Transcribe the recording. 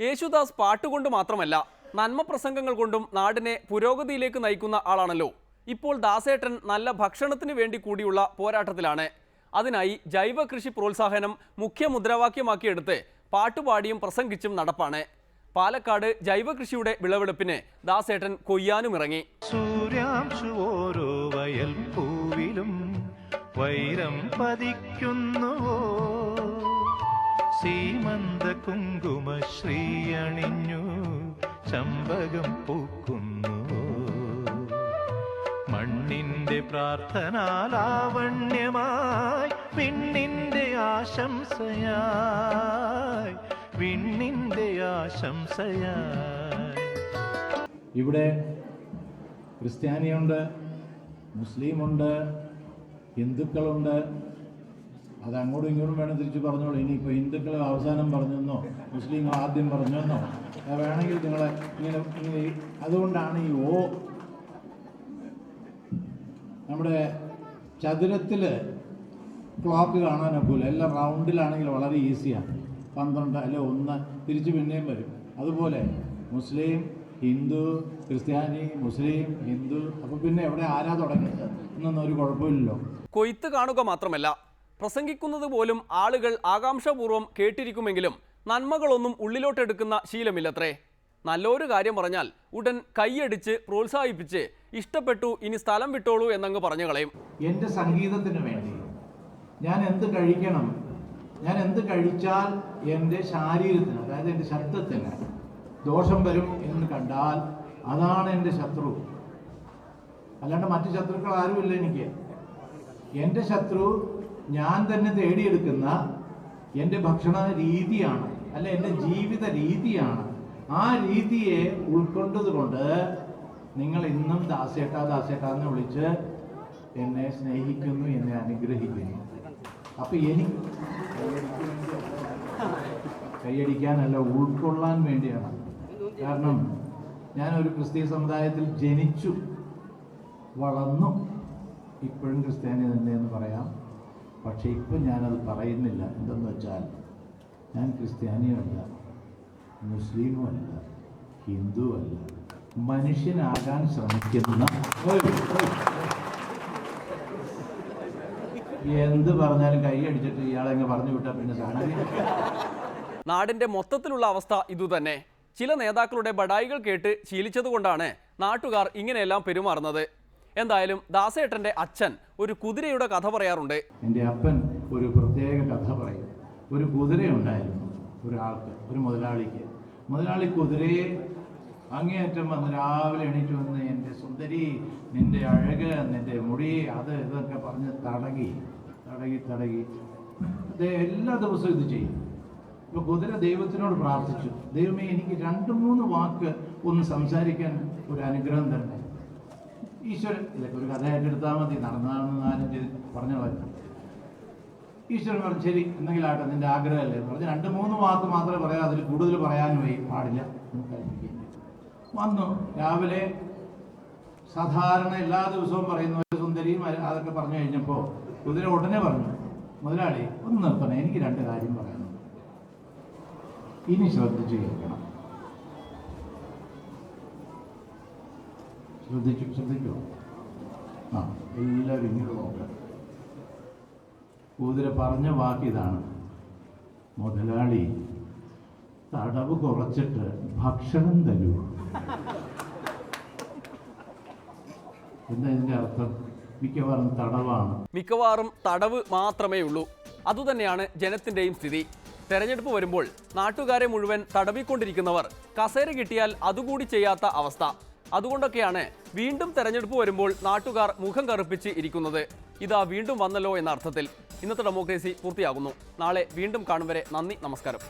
യേശുദാസ് പാട്ടുകൊണ്ട് മാത്രമല്ല നന്മ പ്രസംഗങ്ങൾ കൊണ്ടും നാടിനെ പുരോഗതിയിലേക്ക് നയിക്കുന്ന ആളാണല്ലോ. ഇപ്പോൾ ദാസേട്ടൻ നല്ല ഭക്ഷണത്തിന് വേണ്ടി കൂടിയുള്ള പോരാട്ടത്തിലാണ്. അതിനായി ജൈവ കൃഷി പ്രോത്സാഹനം മുഖ്യ മുദ്രാവാക്യമാക്കിയെടുത്ത് പാട്ടുപാടിയും പ്രസംഗിച്ചും നടപ്പാണ്. പാലക്കാട് ജൈവ കൃഷിയുടെ വിളവെടുപ്പിന് ദാസേട്ടൻ കൊയ്യാനുമിറങ്ങി. സൂര്യാംശു ഓരോ വയൽ പൂവിലും വൈരം പതിക്കുന്നുവോ, സീമന്ത കുങ്കുമ ശ്രീയണിഞ്ഞു ചമ്പകം പൂക്കുന്നുവോ, മണ്ണിന്റെ പ്രാർത്ഥനാലാവണ്യമായി വിണ്ണിന്റെ ആശംസയായി, വിണ്ണിന്റെ ആശംസയായി. ഇവിടെ ക്രിസ്ത്യാനിയുണ്ട്, മുസ്ലിമുണ്ട്, ഹിന്ദുക്കളുണ്ട്. അത് അങ്ങോട്ടും ഇങ്ങോട്ടും വേണം തിരിച്ച് പറഞ്ഞോളൂ. ഇനിയിപ്പോൾ ഹിന്ദുക്കൾ അവസാനം പറഞ്ഞെന്നോ മുസ്ലിം ആദ്യം പറഞ്ഞെന്നോ വേണമെങ്കിൽ നിങ്ങളെ ഇങ്ങനെ അതുകൊണ്ടാണ് ഈ നമ്മുടെ ചതുരത്തിൽ ക്ലോക്ക് കാണാനൊക്കില്ല. എല്ലാം റൗണ്ടിലാണെങ്കിൽ വളരെ ഈസിയാണ്. 12 അല്ലെ 1 തിരിച്ച് പിന്നെയും വരും. അതുപോലെ മുസ്ലിം, ഹിന്ദു, ക്രിസ്ത്യാനി, മുസ്ലിം, ഹിന്ദു, അപ്പോൾ പിന്നെ എവിടെ ആരാ തുടങ്ങിയത് എന്നൊന്നും ഒരു കുഴപ്പമില്ലല്ലോ. കൊയ്ത്ത് കാണുക മാത്രമല്ല, പ്രസംഗിക്കുന്നത് പോലും ആളുകൾ ആകാംക്ഷാപൂർവ്വം കേട്ടിരിക്കുമെങ്കിലും നന്മകളൊന്നും ഉള്ളിലോട്ടെടുക്കുന്ന ശീലമില്ലത്രേ. നല്ലൊരു കാര്യം പറഞ്ഞാൽ ഉടൻ കൈയടിച്ച് പ്രോത്സാഹിപ്പിച്ച് ഇഷ്ടപ്പെട്ടു ഇനി സ്ഥലം വിട്ടോളൂ എന്നങ്ങ് പറഞ്ഞു കളയും. എൻ്റെ സംഗീതത്തിന് വേണ്ടി ഞാൻ എന്ത് കഴിക്കണം, ഞാൻ എന്ത് കഴിച്ചാൽ എൻ്റെ ശാരീരത്തിന്, അതായത് എൻ്റെ ശബ്ദത്തിന് ദോഷം വരും എന്ന് കണ്ടാൽ അതാണ് എൻ്റെ ശത്രു. അല്ലാണ്ട് മറ്റു ശത്രുക്കൾ ആരുമില്ല എനിക്ക്. എൻ്റെ ശത്രു ഞാൻ തന്നെ തേടിയെടുക്കുന്ന എൻ്റെ ഭക്ഷണ രീതിയാണ്, അല്ല എൻ്റെ ജീവിത രീതിയാണ്. ആ രീതിയെ ഉൾക്കൊണ്ടതുകൊണ്ട് നിങ്ങൾ ഇന്നും ദാസേട്ടാ ദാസേട്ടാന്ന് വിളിച്ച് എന്നെ സ്നേഹിക്കുന്നു, എന്നെ അനുഗ്രഹിക്കുന്നു. അപ്പം എനിക്ക് കൈയടിക്കാനല്ല, ഉൾക്കൊള്ളാൻ വേണ്ടിയാണ്. കാരണം ഞാനൊരു ക്രിസ്തീയ സമുദായത്തിൽ ജനിച്ചു വളർന്നു, ഇപ്പോഴും ക്രിസ്ത്യാനി തന്നെയെന്ന് പറയാം. പക്ഷേ ഇപ്പം ഞാനത് പറയുന്നില്ല. എന്തെന്ന് വെച്ചാൽ ഞാൻ ക്രിസ്ത്യാനിയുമല്ല, മുസ്ലിമുമല്ല, ഹിന്ദുവല്ല, മനുഷ്യനാകാൻ ശ്രമിക്കുന്ന എന്ത് പറഞ്ഞാലും കൈയടിച്ചിട്ട് ഇയാളെങ്ങ് പറഞ്ഞു വിട്ടാൽ പിന്നെ സാധനം. നാടിന്റെ മൊത്തത്തിലുള്ള അവസ്ഥ ഇതുതന്നെ. ചില നേതാക്കളുടെ ബഡായികൾ കേട്ട് ശീലിച്ചതുകൊണ്ടാണ് നാട്ടുകാർ ഇങ്ങനെയെല്ലാം പെരുമാറുന്നത്. എന്തായാലും ദാസേട്ടന്റെ അച്ഛൻ ഒരു കുതിരയുടെ കഥ പറയാറുണ്ട്. എൻ്റെ അപ്പൻ ഒരു പ്രത്യേക കഥ പറയും. ഒരു കുതിരയുണ്ടായിരുന്നു ഒരാൾക്ക്, ഒരു മുതലാളിക്ക്. മുതലാളി കുതിരയെ അങ്ങേയറ്റം വന്ന് രാവിലെ എണീറ്റ് വന്ന് എൻ്റെ സുന്ദരി, നിൻ്റെ അഴക്, നിൻ്റെ മുടി, അത് ഇതൊക്കെ പറഞ്ഞ് തടകി എല്ലാ ദിവസവും ഇത് ചെയ്യും. ഇപ്പോൾ കുതിര ദൈവത്തിനോട് പ്രാർത്ഥിച്ചു, ദൈവമേ എനിക്ക് 2-3 വാക്ക് ഒന്ന് സംസാരിക്കാൻ ഒരു അനുഗ്രഹം തന്നെ. ഈശ്വരൻ ഇതൊക്കെ ഒരു കഥയായിട്ട് എടുത്താൽ മതി, നടന്നതാണെന്ന് ആരും പറഞ്ഞോളായിരുന്നു. ഈശ്വരൻ പറഞ്ഞു ശരി എന്തെങ്കിലും ആട്ടെ, നിൻ്റെ ആഗ്രഹമല്ലേ പറഞ്ഞ് 2-3 വാക്ക് മാത്രമേ പറയാം, അതിൽ കൂടുതൽ പറയാനും പാടില്ല. വന്നു രാവിലെ സാധാരണ എല്ലാ ദിവസവും പറയുന്ന സുന്ദരിയും അതൊക്കെ പറഞ്ഞു കഴിഞ്ഞപ്പോൾ കുതിര ഉടനെ പറഞ്ഞു, മുതലാളി ഒന്ന് നിർത്തണേ, എനിക്ക് 2 കാര്യം പറയാനുണ്ട്, ഇനി ശ്രദ്ധിച്ചു കേൾക്കണം. ശ്രദ്ധിക്കോ? ആ എല്ലാവരും ഇങ്ങോട്ട് നോക്കാം. കുതിര പറഞ്ഞ വാക്കിതാണ്, മുതലാളി തടവ് കുറച്ചിട്ട് ഭക്ഷണം തരൂ. എന്താ ഇതിൻ്റെ അർത്ഥം? മിക്കവാറും തടവാണ്. മിക്കവാറും തടവ് മാത്രമേ ഉള്ളൂ. അതുതന്നെയാണ് ജനത്തിൻ്റെയും സ്ഥിതി. തെരഞ്ഞെടുപ്പ് വരുമ്പോൾ നാട്ടുകാരെ മുഴുവൻ തടവിക്കൊണ്ടിരിക്കുന്നവർ കസേര കിട്ടിയാൽ അതുകൂടി ചെയ്യാത്ത അവസ്ഥ. അതുകൊണ്ടൊക്കെയാണ് വീണ്ടും തെരഞ്ഞെടുപ്പ് വരുമ്പോൾ നാട്ടുകാർ മുഖം കറുപ്പിച്ച് ഇരിക്കുന്നത്. ഇതാ വീണ്ടും വന്നല്ലോ എന്ന അർത്ഥത്തിൽ. ഇന്നത്തെ ഡെമോക്രസി പൂർത്തിയാകുന്നു. നാളെ വീണ്ടും കാണും വരെ നന്ദി, നമസ്കാരം.